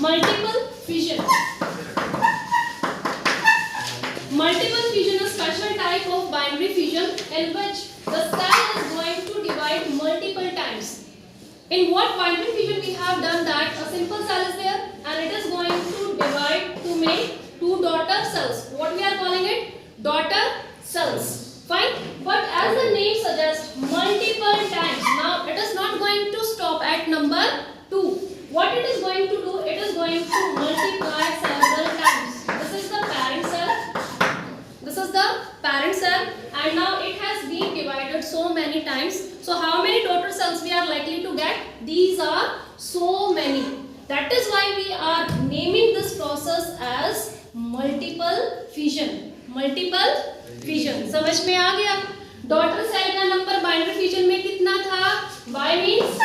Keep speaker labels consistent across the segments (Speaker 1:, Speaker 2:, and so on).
Speaker 1: multiple fission. Multiple fission is a special type of binary fission in which the cell is going to divide multiple times. In what binary fission we have done that a simple cell is there and it is going to divide to make two daughter cells. What we are calling it? Daughter cells. Fine. But as the name suggests, multiple times. Now it is not going to stop at number 2. What it is going to do? It is going to multiply several times. This is the parent cell. This is the parent cell, and now it has been divided so many times. So how many daughter cells we are likely to get? These are so many. That is why we are naming this process as multiple fission. Multiple fission. समझ में आ गया? Daughter cell का number binary fission में कितना था? Y means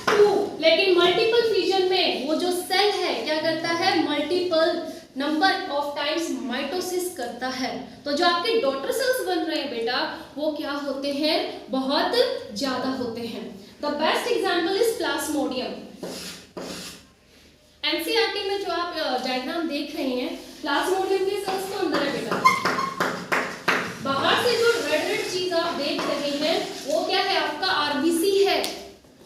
Speaker 1: 2. लेकिन multiple fission में वो जो सेल है क्या करता है? Multiple number of times mitosis करता है. तो जो आपके डॉटर सेल्स बन रहे हैं बेटा वो क्या होते हैं? बहुत ज्यादा होते हैं. The best example is Plasmodium. NCERT में जो आप डायग्राम देख रहे हैं प्लाज्मोडियम के सेल्स तो अंदर है बेटा. बाहर से जो रेड रेड चीज आप देख रहे हैं वो क्या है? आपका आरबीसी है.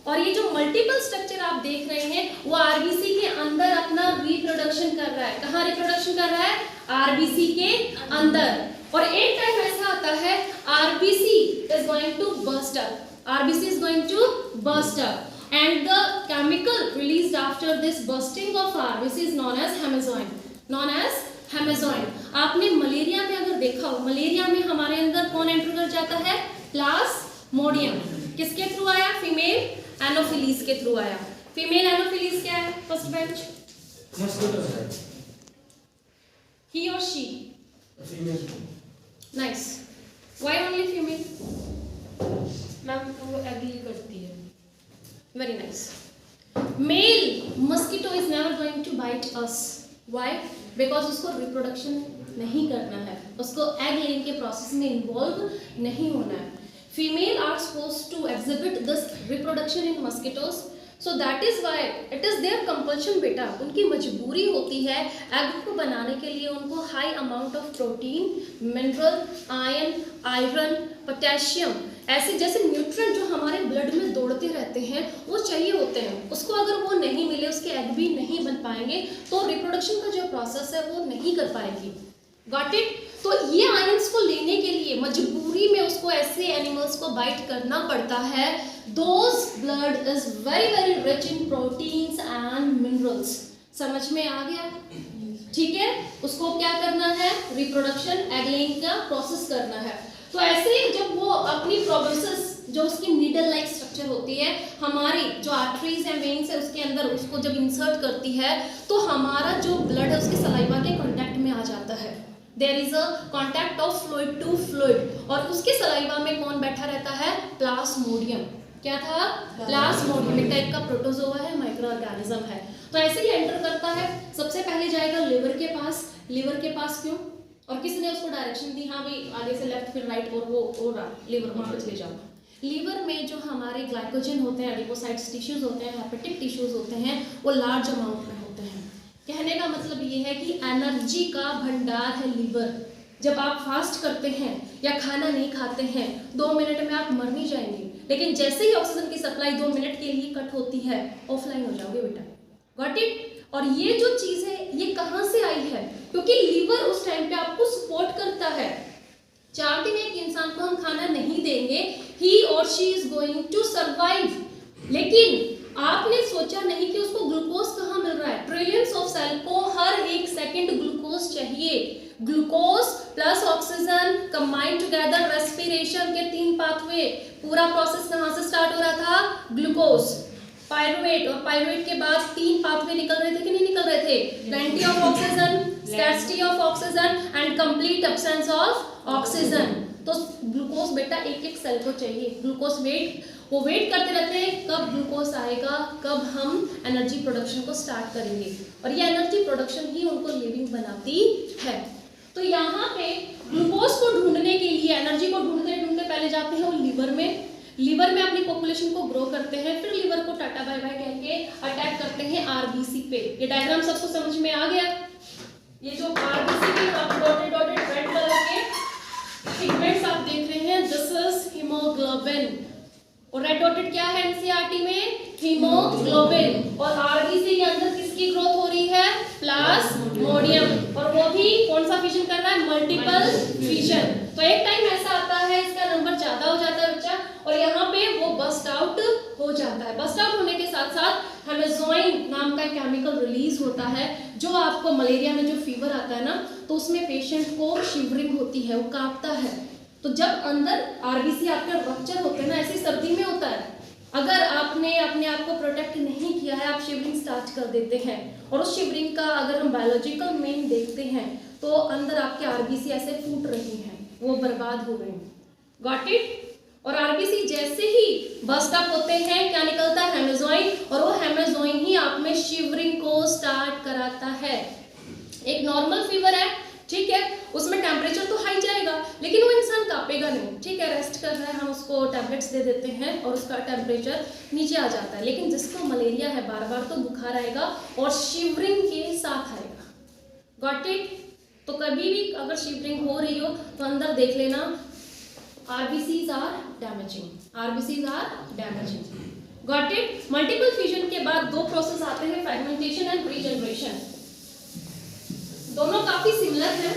Speaker 1: और ये जो मल्टीपल स्ट्रक्चर आप देख रहे हैं वो आरबीसी के अंदर अपना रिप्रोडक्शन कर रहा है. कहाँ रिप्रोडक्शन कर रहा है? आरबीसी के अंदर. और एक टाइम ऐसा आता है RBC is going to burst up. RBC is going to burst up and the chemical released after this bursting of RBC is known as hemozoin. Known as hemozoin. आपने मलेरिया में अगर देखा हो, मलेरिया में हमारे अंदर कौन एंटर कर जाता है? प्लाज्मोडियम. किसके थ्रू आया? फीमेल एनोफिलीज के थ्रू आया. फीमेल एनोफिलीज क्या है? First bench. He or she?
Speaker 2: Female.
Speaker 1: Nice. Why only female?
Speaker 3: Ma'am वो एग्री करती है.
Speaker 1: Very nice. Male mosquito is never going to bite us. Why? Because उसको reproduction नहीं करना है, उसको egg laying के process में involve नहीं होना है. Female are supposed to exhibit this reproduction in mosquitoes. So that is why it is their compulsion बेटा. उनकी मजबूरी होती है egg को बनाने के लिए उनको high amount of protein, mineral, iron, potassium ऐसे जैसे न्यूट्रिएंट जो हमारे ब्लड में दौड़ते रहते हैं वो चाहिए होते हैं. उसको अगर वो नहीं मिले, उसके एग भी नहीं बन पाएंगे तो रिप्रोडक्शन का जो प्रोसेस है वो नहीं कर पाएगी. Got it? तो ये आयंस को लेने के लिए मजबूरी में उसको ऐसे एनिमल्स को बाइट करना पड़ता है. Those blood is very very rich in proteins and minerals. समझ में आ गया? ठीक है. उसको क्या करना है? रिप्रोडक्शन, एग लेइंग का प्रोसेस करना है. तो ऐसे जब वो अपनी प्रोबोसिस जो उसकी नीडल लाइक स्ट्रक्चर होती है हमारी जो आर्टरीज या वेन्स है उसके अंदर उसको जब इंसर्ट करती है तो हमारा जो ब्लड है उसके सलाइवा के कांटेक्ट में आ जाता है. There is a contact of fluid to fluid और उसके सलाइवा में कौन बैठा रहता है? प्लाज्मोडियम. क्या था? प्लाज्मोडियम. एक टाइप का प्रोटोजोआ है, माइक्रो ऑर्गेनिज्म है. तो ऐसे ही एंटर करता है. सबसे पहले जाएगा लिवर के पास. लिवर के पास क्यों? और किसने उसको डायरेक्शन दी? हाँ भाई आगे से लेफ्ट फिर राइट और वो हो रहा लिवर वहाँ पे चले जाओ. लीवर में जो हमारे ग्लाइकोजन होते हैं, एडिपोसाइट्स टिश्यूज होते हैं, हेपेटिक टिश्यूज होते हैं वो लार्ज अमाउंट में होते हैं. कहने का मतलब ये है कि एनर्जी का भंडार है लीवर. जब आप फास्ट करते हैं या खाना नहीं खाते हैं 2 मिनट में आप मर नहीं जाएंगे, लेकिन जैसे ही ऑक्सीजन की सप्लाई 2 मिनट के लिए कट होती है ऑफलाइन हो जाओगे बेटा. Got it? और ये जो चीज है ये कहाँ से आई है? क्योंकि लीवर उस टाइम पे आपको सपोर्ट करता है. 4 दिन एक इंसान को हम खाना नहीं देंगे, ही और she is going to survive. लेकिन आपने सोचा नहीं कि उसको ग्लूकोज कहाँ मिल रहा है. ट्रिलियंस ऑफ सेल को हर एक सेकंड ग्लूकोज चाहिए. Glucose plus oxygen combine together respiration के 3 पाथवे. पूरा प्रोसेस कहाँ से स्टार्ट हो रहा था? ग्लूकोज, पायरुवेट और पायरुवेट के बाद 3 पाथवे निकल रहे थे कि नहीं निकल रहे थे? Plenty of oxygen, scarcity of oxygen and complete absence of oxygen. तो ग्लूकोज बेटा एक एक सेल को चाहिए. ग्लूकोज वो वेट करते रहते हैं कब ग्लूकोज आएगा, कब हम एनर्जी प्रोडक्शन को स्टार्ट करेंगे. और ये एनर्जी प्रोडक्शन ही उनको लिविंग बनाती है. तो यहाँ पे ग्लूकोज को ढूंढने के लिए, एनर्जी को ढूंढते ढूंढते पहले जाते हैं वो लीवर में. लीवर में अपनी पॉपुलेशन को ग्रो करते हैं, फिर लीवर को टाटा बाय बाय कह के अटैक करते हैं आरबीसी पे। ये डायग्राम सबको समझ में आ गया? ये जो आरबीसी पे आप डॉटेड डॉटेड रेड कलर के पिगमेंट्स आप देख रहे हैं, दिस इज हीमोग्लोबिन। और रेड डॉटेड क्या है एनसीईआरटी में? हीमोग्लोबिन। और आरबीसी के अंदर किसकी ग्रोथ हो रही है? प्लाज्मोडियम। और वो भी कौन सा फिशन कर रहा है? Multiple fission. तो एक टाइम ऐसा आता है इसका नंबर ज्यादा हो जाता है बच्चा, और यहाँ पे वो बस्ट आउट हो जाता है। बस्ट आउट होने के साथ साथ हेमेजोइन नाम का केमिकल रिलीज होता है, जो आपको मलेरिया में जो फीवर आता है ना, तो उसमें पेशेंट को शिवरिंग होती है, वो कांपता है। तो जब अंदर आरबीसी आपके रप्चर होते हैं ना, ऐसी सर्दी में होता है, अगर आपने अपने आप को प्रोटेक्ट नहीं किया है, आप शिवरिंग स्टार्ट कर देते हैं, और उस शिवरिंग का अगर हम बायोलॉजिकल मीन देखते हैं तो अंदर आपके आरबीसी ऐसे फूट रही हैं, वो बर्बाद हो रहे हैं। Got it? और आरबीसी जैसे ही बस्ट अप होते हैं, क्या निकलता है? हेमेजोइन। और वो हेमेजोइन ही आप में शिवरिंग को स्टार्ट कराता है। एक नॉर्मल फीवर है, ठीक है, उसमें टेम्परेचर तो हाई जाएगा, लेकिन वो इंसान कांपेगा नहीं, ठीक है, रेस्ट कर रहा है, हम उसको टैबलेट्स दे देते हैं और उसका टेम्परेचर नीचे आ जाता है। लेकिन जिसको मलेरिया है, बार बार तो बुखार आएगा और शिवरिंग के साथ आएगा। Got it? तो कभी भी अगर शिवरिंग हो रही हो तो अंदर देख लेना, RBCs are damaging, RBCs are damaging. Got it? Multiple fission के बाद दो प्रोसेस आते हैं, फ्रेगमेंटेशन एंड रीजनरेशन। दोनों काफी सिमिलर हैं।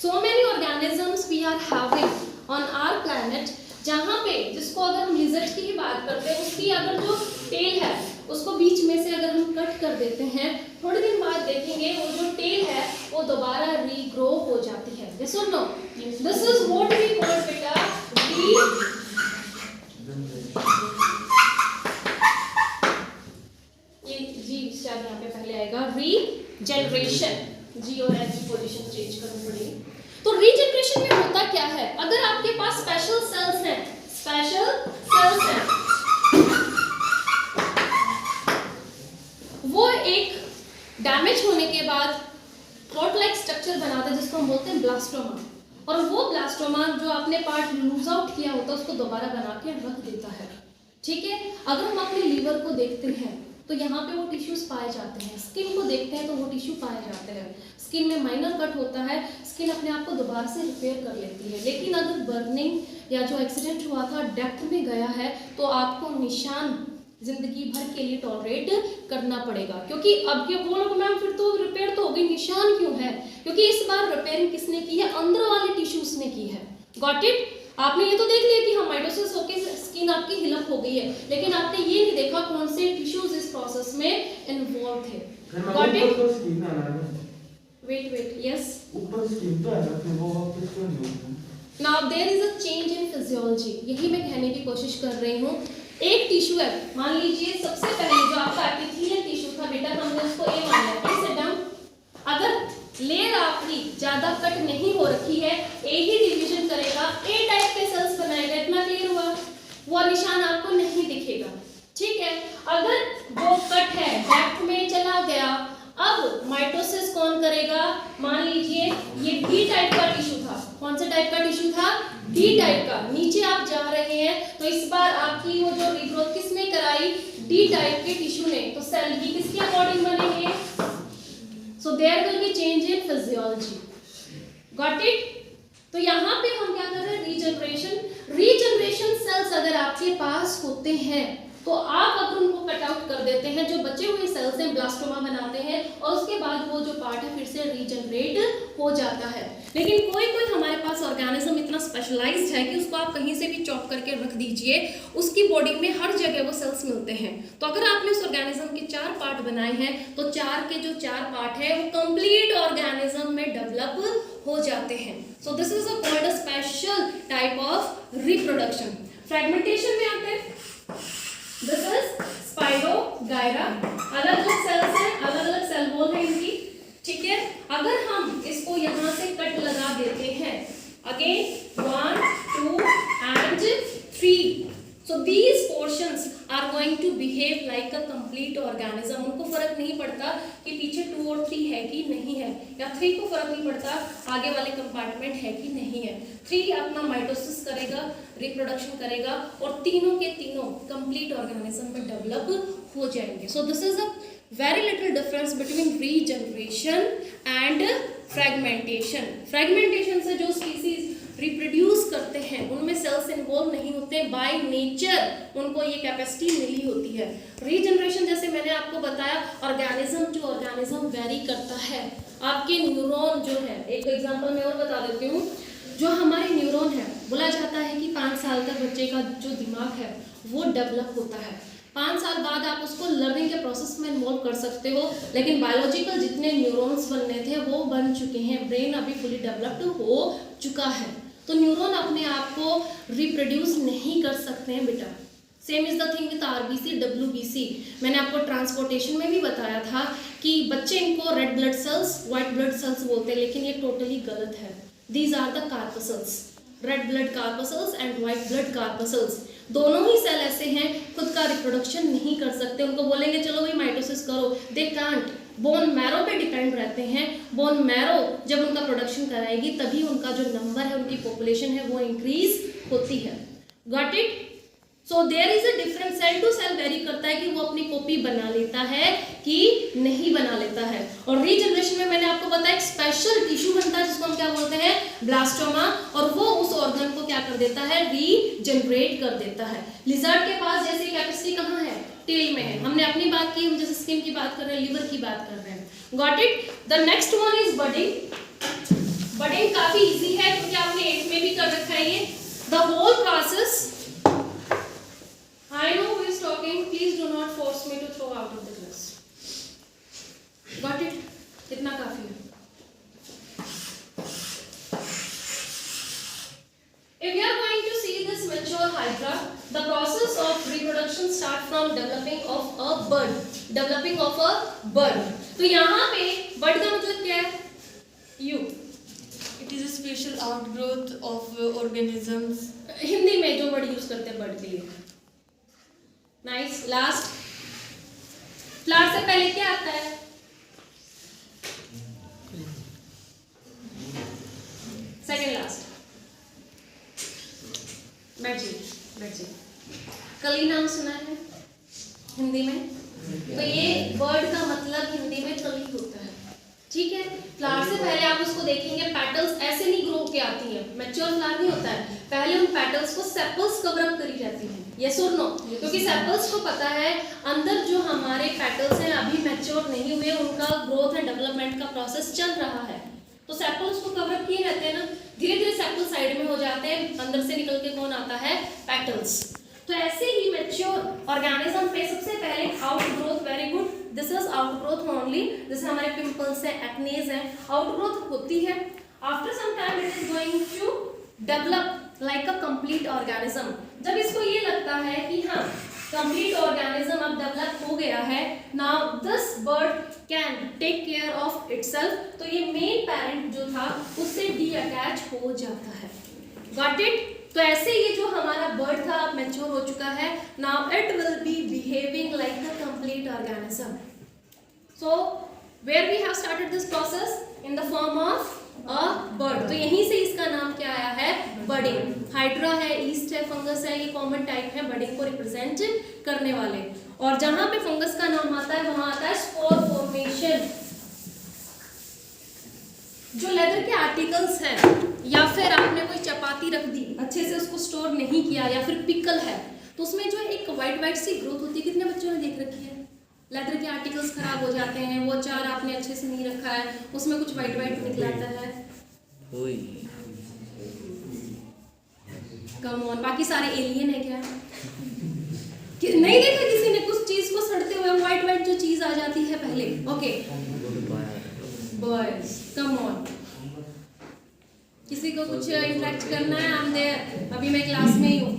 Speaker 1: So many organisms we are having on our planet, जहाँ पे जिसको अगर हम लिजर्ड की ही बात करते हैं, उसकी अगर जो टेल है उसको बीच में से अगर हम कट कर देते हैं, थोड़े दिन बाद देखेंगे वो जो टेल है वो दोबारा रीग्रो हो जाती है। यस और no? This is what we call बेटा ये जी शायद यहाँ पे पहले आएगा रीजनरेशन। जी और एच की पोजीशन चेंज करनी पड़ेगी। तो रीजनरेशन में होता क्या है? अगर आपके पास स्पेशल सेल्स हैं, स्पेशल सेल्स हैं, वो एक डैमेज होने के बाद क्लॉट लाइक स्ट्रक्चर बनाता है जिसको हम बोलते हैं ब्लास्टोमा, और वो ब्लास्टोमा जो आपने पार्ट लूज आउट किया होता है उसको दोबारा बना के रख देता है। ठीक है, अगर हम अपने लीवर को देखते हैं तो यहाँ पे वो टिश्यूज पाए जाते हैं, स्किन को देखते हैं तो वो टिश्यू पाए जाते हैं, स्किन में माइनर कट होता है, स्किन अपने आप को दोबारा से रिपेयर कर लेती है। लेकिन अगर बर्निंग या जो एक्सीडेंट हुआ था डेप्थ में गया है तो आपको निशान जिंदगी भर के लिए टॉलरेट करना पड़ेगा, क्योंकि अब ये बोलोगे मैम फिर तो रिपेयर तो हो गई, निशान क्यों है? क्योंकि इस बार रिपेयरिंग किसने की है? अंदर वाले टिश्यूज ने की है। Got it? आपने ये तो देख लिया कि हाँ माइटोसिस होके स्किन आपकी हिलअप हो गई है, लेकिन आपने ये नहीं देखा कौन से टिश्यूज इस प्रोसेस में इन्वॉल्व थे। Got it? Wait wait, yes,
Speaker 2: ऊपर स्किन तो है ना, फिर वो वापस क्यों नहीं होता?
Speaker 1: Now there is a change in physiology, यही मैं कहने की कोशिश कर रही हूँ। एक टिश्यू है, मान लीजिए सबसे पहले जो आपका एपिथेलियल टिश्यू था बेटा, हमने उसको ए मान लिया, प्लीज सिट डाउन। अगर लेयर आपकी ज्यादा कट नहीं हो रखी है, ए ही डिवीजन करेगा, ए टाइप के सेल्स बनाएगा, इतना क्लियर हुआ? वो निशान आपको नहीं दिखेगा, ठीक है। अगर वो कट है डेप्थ में चला गया, अब माइटोसिस कौन करेगा? मान लीजिए ये डी टाइप का टिश्यू था, कौन से टाइप का टिश्यू था? डी टाइप का। नीचे आप जा रहे हैं तो इस बार आपकी वो जो रीग्रोथ किसने कराई? डी टाइप के टिश्यू ने। तो सेल भी किसके अकॉर्डिंग बनेंगे? So there will be change in physiology. Got it? तो यहाँ पे हम क्या कर रहे हैं? रीजनरेशन सेल्स अगर आपके पास होते हैं तो आप अगर उनको कट आउट कर देते हैं, जो बचे हुए सेल्स हैं ब्लास्टोमा बनाते हैं और उसके बाद वो जो पार्ट है फिर से रीजनरेट हो जाता है। लेकिन कोई कोई हमारे पास ऑर्गेनिज्म इतना स्पेशलाइज्ड है कि उसको आप कहीं से भी चॉप करके रख दीजिए, उसकी बॉडी में हर जगह वो सेल्स मिलते हैं। तो अगर आपने उस ऑर्गेनिज्म के 4 पार्ट बनाए हैं तो 4 के जो 4 पार्ट है वो कंप्लीट ऑर्गेनिज्म में डेवलप हो जाते हैं। So this is called a special type of reproduction. Fragmentation में आते हैं, दिस इज स्पाइरोगायरा, अलग अलग सेल्स हैं, अलग अलग सेल वॉल है इनकी, ठीक है। अगर हम इसको यहाँ से कट लगा देते हैं, again 1 2 and 3, so these portions are going to behave like a complete organism। उनको फर्क नहीं पड़ता कि पीछे 2 और 3 है कि नहीं है, या 3 को फर्क नहीं पड़ता आगे वाले कंपार्टमेंट है कि नहीं है। 3 अपना माइटोसिस करेगा, रिप्रोडक्शन करेगा और तीनों के तीनों कंप्लीट ऑर्गेनिज्म में डेवलप हो जाएंगे। So this is a very little difference between regeneration and fragmentation. Fragmentation से जो स्पीसीज रिप्रोड्यूस करते हैं उनमें सेल्स इन्वॉल्व नहीं होते, बाय नेचर उनको ये कैपेसिटी मिली होती है। रीजनरेशन जैसे मैंने आपको बताया ऑर्गेनिज्म टू ऑर्गेनिज्म वेरी करता है। आपके न्यूरॉन जो है, एक एग्जांपल मैं और बता देती हूँ, जो हमारे न्यूरॉन है बोला जाता है कि 5 साल तक बच्चे का जो दिमाग है वो डेवलप होता है। 5 साल बाद आप उसको लर्निंग के प्रोसेस में इन्वॉल्व कर सकते हो, लेकिन बायोलॉजिकल जितने न्यूरॉन्स बनने थे वो बन चुके हैं, ब्रेन अभी फुली डेवलप्ड हो चुका है। तो न्यूरॉन अपने आप को रिप्रोड्यूस नहीं कर सकते हैं बेटा। Same is the thing with RBC WBC. मैंने आपको ट्रांसपोर्टेशन में भी बताया था कि बच्चे इनको red blood cells white blood cells बोलते हैं, लेकिन ये टोटली गलत है। These are the corpuscles, red blood corpuscles and white blood corpuscles. दोनों ही सेल ऐसे हैं खुद का रिप्रोडक्शन नहीं कर सकते। उनको बोलेंगे चलो भाई माइटोसिस करो, दे कांट। बोन मैरो पे डिपेंड रहते हैं। बोन मैरो जब उनका प्रोडक्शन कराएगी तभी उनका जो नंबर है, उनकी पॉपुलेशन है वो इंक्रीज होती है। Got it? So there is a difference. Cell to cell vary करता है कि वो अपनी कॉपी बना लेता है कि नहीं बना लेता है। और रीजनरेशन में मैंने आपको बताया एक स्पेशल टिश्यू बनता है जिसको हम क्या बोलते हैं, ब्लास्टोमा, और वो उस ऑर्गन को क्या कर देता है, रीजनरेट कर देता है। लिजर्ड के पास जैसे कैपेसिटी कहाँ है, टेल में है। हमने अपनी बात की, हम जैसे स्किन की बात कर रहे हैं, लिवर की बात कर रहे हैं। Got it? The next one is budding. Budding काफी इजी है क्योंकि आपने 8 में भी कर रखा है ये। The whole process, I know who is talking, please do not force me to throw out of the class. Got it? इतना काफी है। If we are going to see this mature hydra, the process of reproduction start from developing of a bud. Developing of a bud. तो यहाँ पे bud का मतलब क्या है? You.
Speaker 3: It is a special outgrowth of organisms.
Speaker 1: Hindi में जो word use करते हैं bud के लिए। नाइस। लास्ट, फ्लावर से पहले क्या आता है? सेकेंड लास्ट, बैठ जाइए। कली नाम सुना है हिंदी में? तो ये वर्ड का मतलब हिंदी में कली होता है, ठीक है। फ्लावर से पहले आप उसको देखेंगे, पेटल्स ऐसे नहीं ग्रो के आती है, मैच्योर फ्लावर नहीं होता है। पहले उन पेटल्स को सेपल्स कवर अप करी जाती है। यस और नो? क्योंकि सेपल्स को पता है अंदर जो हमारे पेटल्स हैं अभी मैच्योर नहीं हुए, उनका ग्रोथ एंड डेवलपमेंट का प्रोसेस चल रहा है, तो सेपल्स को कवर अप किए रहते हैं ना। धीरे धीरे सेपल साइड में हो जाते हैं, अंदर से निकल के कौन आता है, पेटल्स। तो ऐसे ही मैच्योर ऑर्गेनिज्म पे सबसे पहले outgrowth, very good, this is outgrowth only. जैसे हमारे पिंपल्स है, एक्नेज है, आउटग्रोथ होती है। After some time it is going to develop like a complete organism. जब इसको ये लगता है कि हाँ कंप्लीट ऑर्गेनिज्म अब डेवलप हो गया है, now this bird can take care of itself, तो ये मेन पेरेंट जो था उससे डीअटैच हो जाता है। Got it? तो ऐसे ये जो हमारा बर्ड था अब मैच्योर हो चुका है, now it will be behaving like a complete organism. So where we have started this process in the form of a bird. तो यहीं से इसका नाम क्या आया है, बडिंग। हाइड्रा है, ईस्ट है, फंगस है, ये कॉमन टाइप है बडिंग को रिप्रेजेंट करने वाले। और जहां पे फंगस का नाम आता है वहां आता है स्पोर फॉर्मेशन। जो लेदर के आर्टिकल्स हैं या फिर आपने कोई चपाती रख दी, अच्छे से उसको स्टोर नहीं किया, या फिर पिकल है, तो उसमें जो एक वाइट सी ग्रोथ होती है, कितने बच्चों ने देख रखी है? लेदर के आर्टिकल्स खराब हो जाते हैं, वो अचार आपने अच्छे से नहीं रखा है, उसमें कुछ वाइट निकलाता है। कम ऑन, बाकी सारे एलियन है क्या? नहीं देखा किसी ने कुछ चीज को सड़ते हुए वाइट जो चीज आ जाती है पहले? Okay boys, come on. किसी को कुछ इंटरेक्ट करना है? हम देयर, अभी मैं क्लास में ही हूँ।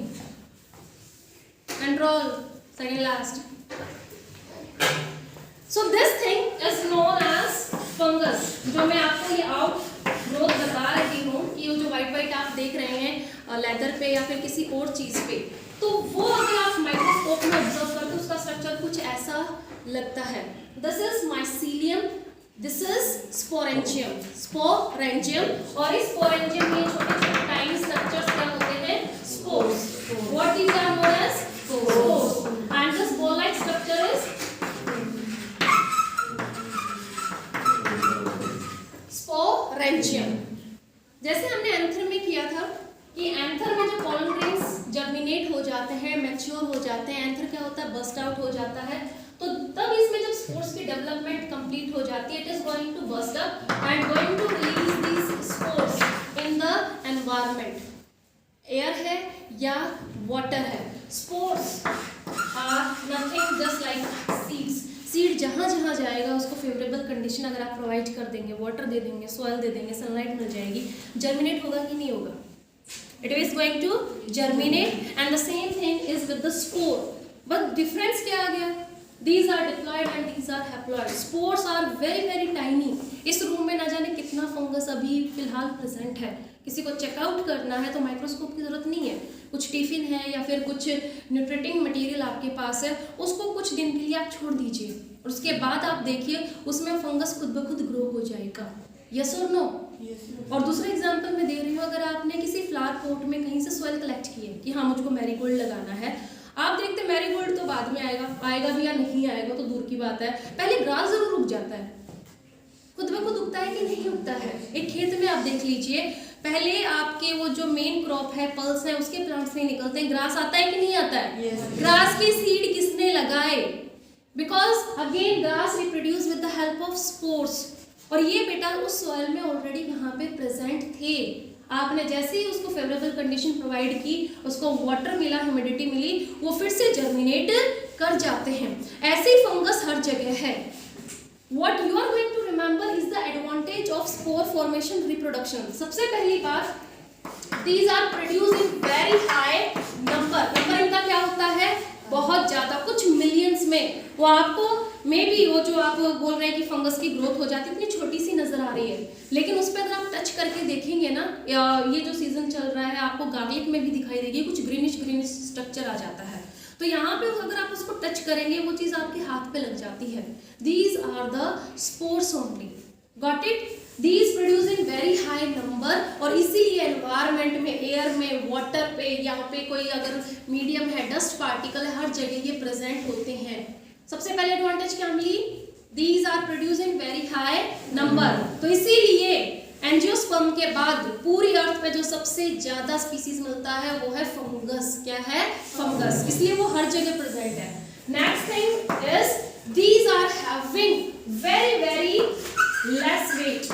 Speaker 1: एंड्रोल, second last. So this thing is known as fungus। जो मैं आपको ये आउट ग्रोथ बता रही हूँ कि वो जो वाइट आप देख रहे हैं लेदर पे या फिर किसी और चीज पे, तो वो अगर आप माइक्रोस्कोप में ऑब्जर्व करते हो उसका स्ट्रक्चर कुछ ऐसा लगता है। This is mycelium, this is sporangium. और इस स्पोरेंजियम में छोटे छोटे टाइनी स्ट्रक्चर्स क्या होते हैं, spores. What these are known as spores, and this ball like structure is sporangium. जैसे हमने एंथर में किया था कि एंथर में जो पॉलन ग्रेन्स जर्मिनेट हो जाते हैं, मैच्योर हो जाते हैं, एंथर क्या होता है, बस्ट आउट हो जाता है, तो तब इसमें जब स्पोर्स की डेवलपमेंट कंप्लीट हो जाती है, it is going to burst up and going to release these spores in the environment. Air है या वाटर है, spores are nothing just like seeds. Seed जहाँ जहाँ जाएगा उसको फेवरेबल कंडीशन अगर आप प्रोवाइड कर देंगे, वाटर दे देंगे, सॉइल दे देंगे, सनलाइट मिल जाएगी, जर्मिनेट होगा कि नहीं होगा? It is going to germinate and the same thing is with the spore. But difference क्या आ गया? These are diploid and these are haploid. Spores are very very tiny. इस रूम में ना जाने कितना फंगस अभी फिलहाल प्रेजेंट है, किसी को चेकआउट करना है तो माइक्रोस्कोप की जरूरत नहीं है, कुछ टिफिन है या फिर कुछ न्यूट्रिटिंग मटेरियल आपके पास है, उसको कुछ दिन के लिए आप छोड़ दीजिए और उसके बाद आप देखिए उसमें फंगस खुद ब खुद ग्रो हो जाएगा। यस और नो? और दूसरा एग्जांपल मैं दे रही हूँ, अगर आपने किसी फ्लावर पॉट में कहीं से सॉइल कलेक्ट की है कि हाँ मुझको मैरीगोल्ड लगाना है, आप देखते मैरीगोल्ड तो बाद में आएगा भी या नहीं आएगा तो दूर की बात है, पहले ग्रास जरूर उग जाता है, खुद ब खुद उगता है कि नहीं उगता है। एक खेत में आप देख लीजिए, पहले आपके वो जो मेन क्रॉप है, पल्स है, उसके प्लांट्स नहीं निकलते हैं, ग्रास आता है कि नहीं आता है? ग्रास की सीड किसने लगाए? Because again grass reproduce with the help of spores, और ये बेटा उस सॉइल में ऑलरेडी वहाँ पे प्रेजेंट थे। आपने जैसे ही उसको फेवरेबल कंडीशन प्रोवाइड की, उसको वाटर मिला, ह्यूमिडिटी मिली, वो फिर से जर्मिनेट कर जाते हैं। ऐसे ही फंगस हर जगह है। What you are going to remember is the advantage of spore formation reproduction. सबसे पहली बात, these are produced in very high number. Number इनका क्या होता है? बहुत ज्यादा, कुछ मिलियंस में। वो आपको मे बी वो जो आप बोल रहे हैं कि फंगस की ग्रोथ हो जाती है, इतनी छोटी सी नजर आ रही है, लेकिन उस पर अगर आप टच करके देखेंगे ना, ये जो सीजन चल रहा है आपको गार्लिक में भी दिखाई देगी, कुछ ग्रीनिश स्ट्रक्चर आ जाता है, तो यहाँ पे अगर आप उसको टच करेंगे वो चीज आपके हाथ पे लग जाती है। These are the spores only. Got it? These produce in very high number, और इसीलिए एनवायरमेंट में, एयर में, वाटर पे, यहाँ पे कोई अगर मीडियम है, डस्ट पार्टिकल है, हर जगह ये प्रेजेंट होते हैं। सबसे पहले एडवांटेज क्या मिली? These are produced in very high number. तो इसीलिए एंजियोस्पर्म के बाद पूरी अर्थ पे जो सबसे ज्यादा स्पीसीज मिलता है वो है फंगस। क्या है? फंगस। इसलिए वो हर जगह प्रेजेंट है। Next thing is these are having very very less weight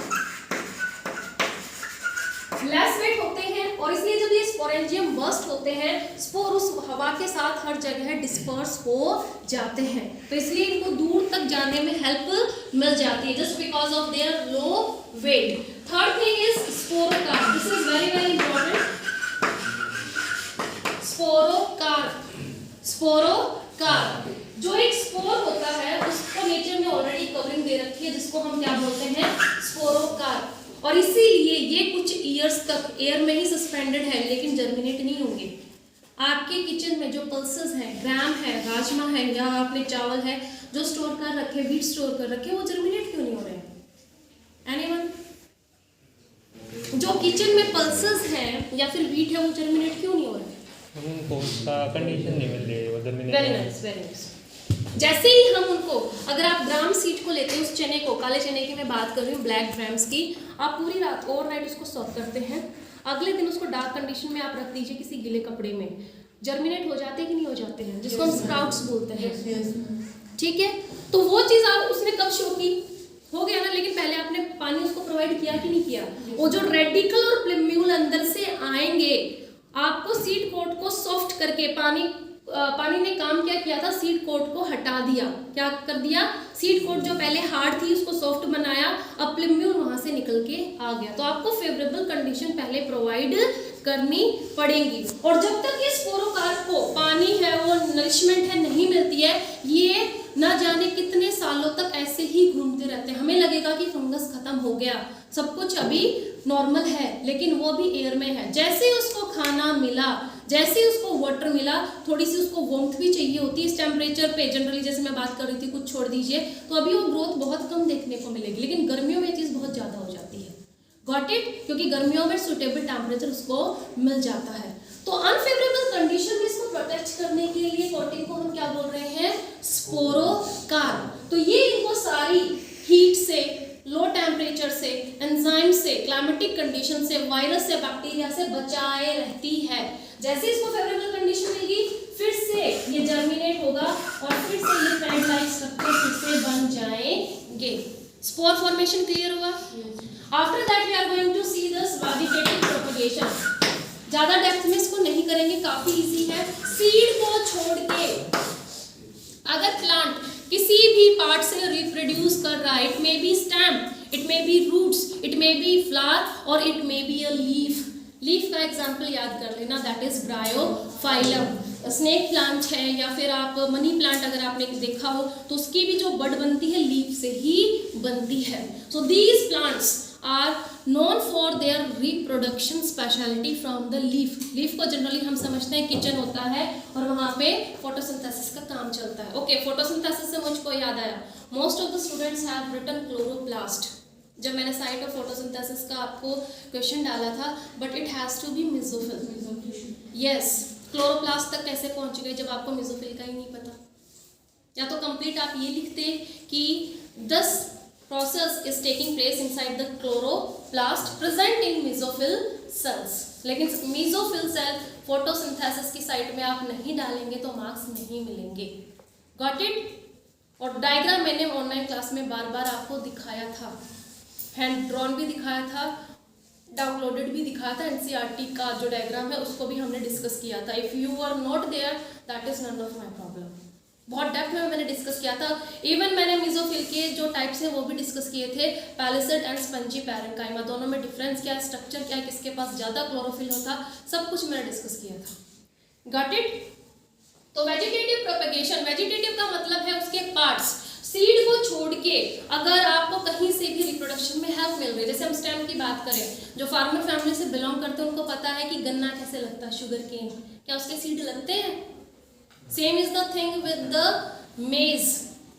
Speaker 1: होते हैं, और इसलिए जब ये स्पोरेंजियम बर्स्ट होते हैं, स्पोर उस हवा के साथ हर जगह डिस्पर्स हो जाते हैं, तो इसलिए इनको दूर तक जाने में हेल्प मिल जाती है, just because of their low weight. Third thing is sporocarp. This is very very important. Sporocarp जो एक स्पोर होता है उसको नेचर में ऑलरेडी कवरिंग दे रखी है, जिसको हम क्या बोलते हैं? स्पोरोकार्प। और इसीलिए ये कुछ ईयर्स तक एयर में ही सस्पेंडेड है, लेकिन जर्मिनेट नहीं होंगे। आपके किचन में जो पल्सेस हैं, ग्राम है, राजमा है, या आपने चावल है जो स्टोर कर रखे, व्हीट स्टोर कर रखे, वो जर्मिनेट क्यों नहीं हो रहे हैं? एनीवन? जो किचन में पल्सेस हैं या फिर व्हीट है, वो जर्मिनेट क्यों नहीं हो रहे?
Speaker 4: उनको उसका कंडीशन नहीं मिल रही है, वो germinate.
Speaker 1: Very nice, very nice. जैसे ही हम उनको, अगर आप ग्राम सीड को लेते हैं, उस चने को, काले चने की मैं बात कर रही हूँ, ब्लैक ग्राम्स की, आप पूरी रात ओवरनाइट उसको सॉक करते हैं, अगले दिन उसको डार्क कंडीशन में आप रख दीजिए किसी गीले कपड़े में, जर्मिनेट हो जाते हैं कि नहीं हो जाते हैं? जिसको हम स्प्राउट्स बोलते हैं। ठीक है, तो वो चीज़ आप उसने कब शो की? हो गया ना, लेकिन पहले आपने पानी उसको प्रोवाइड किया कि नहीं किया? वो जो रेडिकल और प्लेम्यूल अंदर से आएंगे, आपको सीड कोट को सॉफ्ट करके, पानी ने काम क्या किया था? सीड कोट को हटा दिया। क्या कर दिया? सीड कोट जो पहले हार्ड थी उसको सॉफ्ट बनाया, अब प्लेम्यूल वहां से निकल के आ गया। तो आपको फेवरेबल कंडीशन पहले प्रोवाइड करनी पड़ेगी, और जब तक ये स्पोरोकार्प को पानी है, वो नरिशमेंट है, नहीं मिलती है, ये न जाने कितने सालों तक ऐसे ही घूमते रहते हैं। हमें लगेगा कि फंगस खत्म हो गया, सब कुछ अभी नॉर्मल है, लेकिन वो भी एयर में है। जैसे ही उसको खाना मिला, जैसे ही उसको वाटर मिला, थोड़ी सी उसको वार्मथ भी चाहिए होती है इस टेम्परेचर पे। जनरली जैसे मैं बात कर रही थी, कुछ छोड़ दीजिए तो अभी वो ग्रोथ बहुत कम देखने को मिलेगी, लेकिन गर्मियों में ये चीज़ बहुत ज़्यादा हो जाती है। Got it? क्योंकि गर्मियों में सुटेबल टेम्परेचर उसको मिल जाता है। तो अनफेवरेबल कंडीशन में इसको प्रोटेक्ट करने के लिए कोटिंग को हम क्या बोल रहे हैं? स्पोरोकार्प। तो ये इनको सारी हीट से, लो टेम्परेचर से, एंजाइम से, क्लाइमेटिक कंडीशन से, वायरस से, बैक्टीरिया से बचाए रहती है। जैसे इसको फेवरेबल कंडीशन मिलेगी फिर से ये जर्मिनेट होगा और फिर से ये पैड लाइक स्ट्रक्चर फिर से बन जाएंगे। स्पोर फॉर्मेशन क्लियर हुआ? After that we are going to see this vegetative propagation. ज्यादा डेप्थ में इसको नहीं करेंगे, काफी इजी है। सीड को छोड़ के अगर प्लांट किसी भी पार्ट से रिप्रोड्यूस कर रहा है, it may be stem, it may be roots, it may be flower और it may be a leaf. Leaf का एग्जांपल याद कर लेना, that is bryophyllum. Snake plant है या फिर आप मनी प्लांट अगर आपने देखा हो तो उसकी भी जो बड बनती है लीफ से ही बनती है। So these plants are known for their reproduction speciality from the leaf. Leaf को जनरली हम समझते हैं किचन होता है और वहाँ पे फोटोसिंथेसिस का काम चलता है। ओके, फोटोसिंथेसिस से मुझको याद आया, most of the students have written chloroplast. जब मैंने साइट ऑफ फोटोसिंथेसिस का आपको क्वेश्चन डाला था, but it has to be mesophyll. Yes, chloroplast तक कैसे पहुंच गए जब आपको मेसोफिल का ही नहीं पता? या तो कंप्लीट आप ये लिखते कि this process is taking place inside the chloroplast present in mesophyll cells। लेकिन mesophyll cell फोटोसिंथेसिस की साइट में आप नहीं डालेंगे तो मार्क्स नहीं मिलेंगे। Got it? और डायग्राम मैंने ऑनलाइन क्लास में बार बार आपको दिखाया था, हैंड ड्रॉन भी दिखाया था, डाउनलोडेड भी दिखाया था। एनसीईआरटी का जो डायग्राम है उसको भी हमने डिस्कस किया था। If you are not there that is none of my problem. बहुत डेप्थ में मैंने डिस्कस किया था। इवन मैंने मेसोफिल के जो टाइप्स हैं वो भी डिस्कस किए थे, पैलिसेड एंड स्पंजी पैरेन्काइमा, दोनों में डिफरेंस क्या है, स्ट्रक्चर क्या है, किसके पास ज़्यादा क्लोरोफिल होता, सब कुछ मैंने डिस्कस किया था। Got it? तो वेजिटेटिव प्रोपगेशन, वेजिटेटिव का मतलब है उसके पार्ट्स। सीड को छोड़ के अगर आपको कहीं से भी रिप्रोडक्शन में हेल्प मिल रही है, जैसे हम स्टेम की बात करें, जो फार्मर फैमिली से बिलोंग करते हैं उनको पता है कि गन्ना कैसे लगता है, शुगर केन, क्या उसके सीड लगते हैं? Same is the thing with the maize,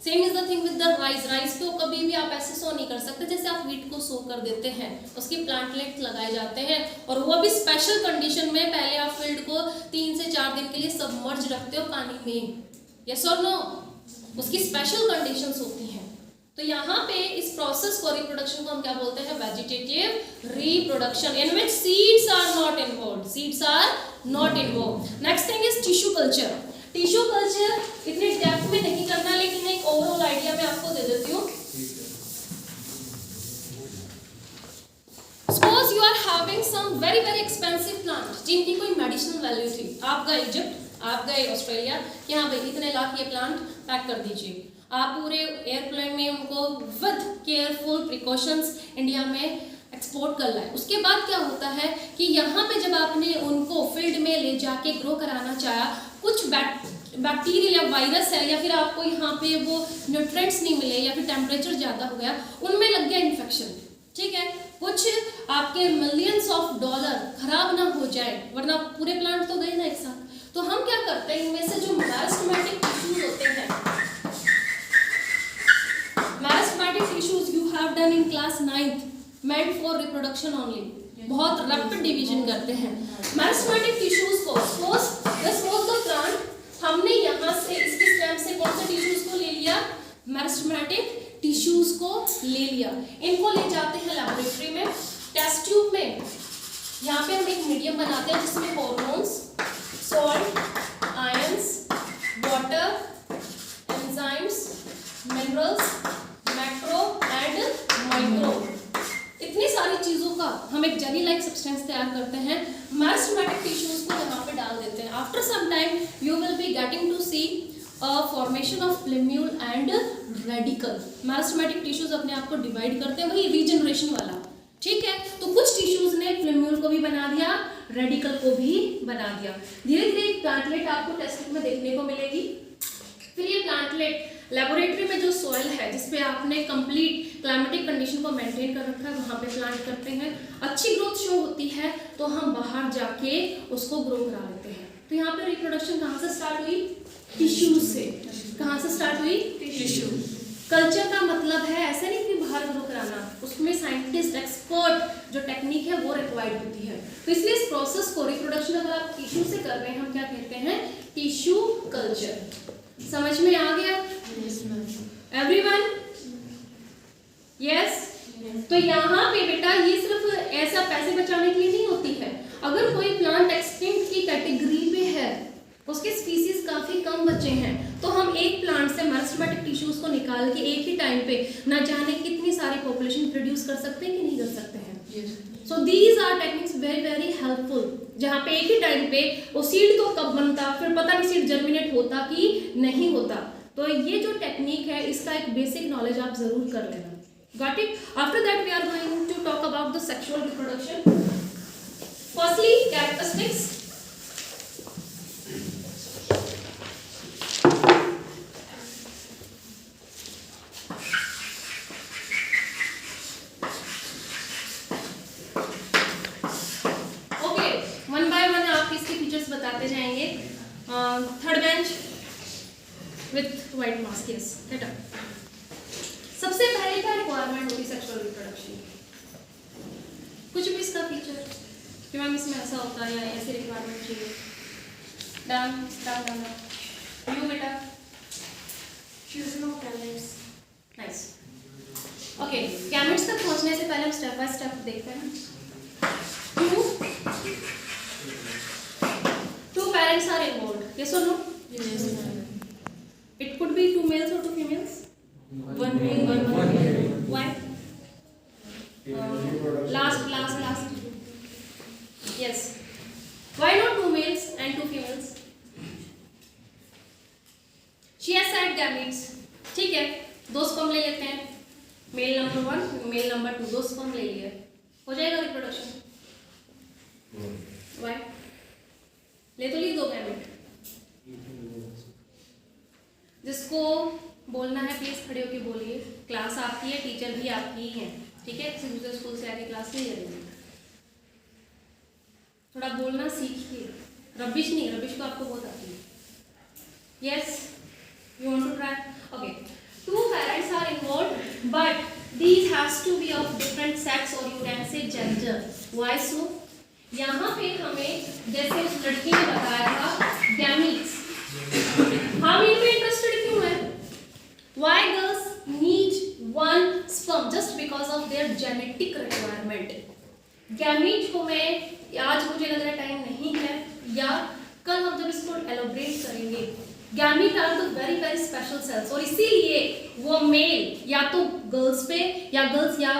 Speaker 1: same is the thing with the rice. Rice को कभी भी आप ऐसे सो नहीं कर सकते जैसे आप वीट को सो कर देते हैं, उसकी प्लांटलेट्स लगाए जाते हैं और वो भी स्पेशल कंडीशन में। पहले आप फील्ड को 3 से 4 दिन के लिए सबमर्ज रखते हो पानी में, यस और नो? उसकी स्पेशल कंडीशंस होती हैं। तो यहाँ पे इस प्रोसेस को, रिप्रोडक्शन को हम क्या बोलते हैं? Vegetative reproduction, in which seeds are not involved, seeds are not involved. Next thing is tissue culture. Tissue culture इतने डेप्थ में नहीं करना, लेकिन एक ओवरऑल आइडिया मैं आपको दे देती हूँ। Suppose you are having some very very expensive plant जिनकी कोई मेडिसिनल वैल्यू थी। आप गए इजिप्ट, आप गए ऑस्ट्रेलिया कि हाँ भाई इतने लाख ये प्लांट पैक कर दीजिए। आप पूरे एयरप्लेन में उनको विद केयरफुल प्रिकॉशंस इंडिया में एक्सपोर्ट कर लाए। उसके बाद क्या होता है कि यहाँ पे जब आपने उनको फील्ड में ले जाके ग्रो कराना चाहा, कुछ बैक्टीरिया या वायरस है या फिर आपको यहाँ पे वो न्यूट्रिएंट्स नहीं मिले या फिर टेम्परेचर ज़्यादा हो गया, उनमें लग गया इन्फेक्शन, ठीक है, कुछ आपके मिलियंस ऑफ डॉलर खराब ना हो जाए, वरना पूरे प्लांट तो गए ना एक साथ। तो हम क्या करते हैं, इनमें से जो मेरिस्टेमेटिक टिश्यूज होते हैं, meristematic tissues you have done in class 9th, meant for reproduction only, बहुत रैपिड डिवीजन करते हैं। मेरिस्टेमेटिक टिश्यूज को suppose this was the plant, हमने यहाँ से इसकी स्टेम से कौन से टिश्यूज को ले लिया? मेरिस्टेमेटिक टिश्यूज को ले लिया। इनको ले जाते हैं लैबोरेटरी में, टेस्ट ट्यूब में। यहाँ पे हम एक मीडियम बनाते हैं जिसमें hormones, salt, ions, water, enzymes, minerals, macro and micro, इतनी सारी चीज़ों का हम एक जेली लाइक सब्सटेंस तैयार करते हैं। मेरिस्टेमेटिक टिश्यूज को यहाँ पे डाल देते हैं। After some time you will be getting to see formation of plumule and radicle. Meristematic tissues अपने आप को डिवाइड करते हैं, वही रीजनरेशन वाला, ठीक है। तो कुछ टिश्यूज ने प्लेम्यूल को भी बना दिया, रेडिकल को भी बना दिया। धीरे धीरे एक प्लांटलेट आपको टेस्ट में देखने को मिलेगी। फिर ये प्लांटलेट लेबोरेटरी में जो सॉइल है जिसपे आपने कंप्लीट क्लाइमेटिक कंडीशन को मेंटेन कर रखा है, वहाँ पे प्लांट करते हैं। अच्छी ग्रोथ शो होती है तो हम बाहर जाके उसको ग्रो करा लेते हैं। तो यहाँ पे रिप्रोडक्शन कहाँ से स्टार्ट हुई? टिश्यू से। कहाँ से स्टार्ट हुई? टिश्यू। कल्चर का मतलब है ऐसे नहीं कि बाहर ग्रो कराना, उसमें साइंटिस्ट एक्सपर्ट जो टेक्निक है वो रिक्वायर्ड होती है। तो इसलिए इस प्रोसेस को, रिप्रोडक्शन अगर आप टिश्यू से कर रहे हैं, हम क्या कहते हैं? Tissue culture. समझ में आ गया एवरीवन? यस। तो यहाँ पे बेटा ये सिर्फ ऐसा पैसे बचाने के लिए नहीं होती है। अगर कोई प्लांट एक्सटिंक्ट की कैटेगरी पे है, उसके स्पीसीज काफी कम बचे हैं, तो हम एक प्लांट से मेरिस्टेमेटिक टिश्यूज को निकाल के एक ही टाइम पे ना जाने कितनी सारी पॉपुलेशन प्रोड्यूस कर सकते हैं कि नहीं कर सकते हैं। So these are techniques very very helpful, जहाँ पे एक ही टाइम पे वो सीड तो कब बनता, फिर पता नहीं सीड जर्मिनेट होता कि नहीं होता। तो ये जो टेक्निक है इसका एक बेसिक नॉलेज आप जरूर कर लेना। Got it? After that we are going to talk about the sexual reproduction. Firstly, characteristics. Okay, one by one आप इसके फीचर्स बताते जाएंगे। Third bench with white mask, yes बेटा। सबसे पहले क्या रिक्वायरमेंट होती है सेक्सुअल रिप्रोडक्शन? कुछ भी इसका फीचर कि मैम इसमें ऐसा होता है या ऐसी रिक्वायरमेंट चाहिए। डन, स्टार्ट करना। यू बेटा? Fusion of gametes. Nice. Okay, gametes तक पहुंचने से पहले हम स्टेप बाय स्टेप देखते हैं। Two parents are involved, yes और no?
Speaker 3: Yes.
Speaker 1: It could be 2 males or 2 females.
Speaker 3: One male.
Speaker 1: Why? Last. Yes. Why not 2 males and 2 females? She has said gametes. ठीक है, 2 sperm ले लेते हैं। Male number 1, male number 2, 2 sperm ले लिए, हो जाएगा रिप्रोडक्शन। Why? ले तो लिए 2 गैमेट। जिसको बोलना है प्लीज खड़े होके बोलिए। क्लास आपकी है, टीचर भी आपकी ही है, ठीक है? किसी दूसरे स्कूल से आके क्लास नहीं करेंगे। थोड़ा बोलना सीखिए, रबिश नहीं, रबिश तो आपको बहुत आती है। Yes, you want to try? Okay, 2 parents are involved, but these has to be of different sex or you can say gender. Why so? यहाँ पे हमें जैसे उस लड़की ने बताया था गैमीट्स, हम इनमें इंटरेस्टेड क्यों हैं? Why girls need 1 sperm just because of their genetic requirement. Gamete को मैं आज मुझे लग रहा है टाइम नहीं है, या कल हम जब इसको एलोब्रेट करेंगे। Gamete are the very very special cells, और इसीलिए वो मेल या तो गर्ल्स पे या गर्ल्स या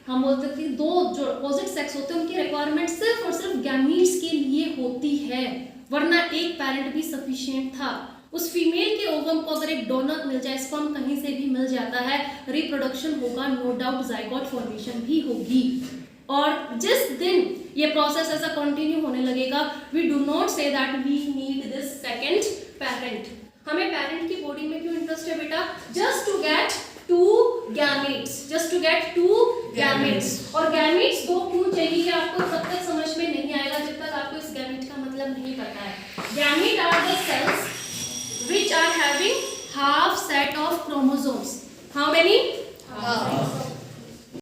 Speaker 1: हम बोलते थे 2 जो अपोजिट सेक्स होते हैं उनकी रिक्वायरमेंट सिर्फ और सिर्फ गैमीट्स के लिए होती है, वरना एक पेरेंट भी सफिशिएंट था। उस फीमेल के ओवम को अगर एक डोनर मिल जाए, स्पर्म कहीं से भी मिल जाता है, रिप्रोडक्शन होगा, नो डाउट जाइगोट फॉर्मेशन भी होगी। और जिस दिन ये प्रोसेस ऐसा कंटिन्यू होने लगेगा, we do not say that we need this second parent. हमें पेरेंट की बॉडी में क्यों इंटरेस्ट है बेटा? Just to get 2 gametes, just to get 2 gametes। और gametes 2 क्यों चाहिए आपको तब तक समझ में नहीं आएगा जब तक आपको इस gamete का मतलब नहीं पता है। Gamete are the cells which are having half set of chromosomes. How many? Half.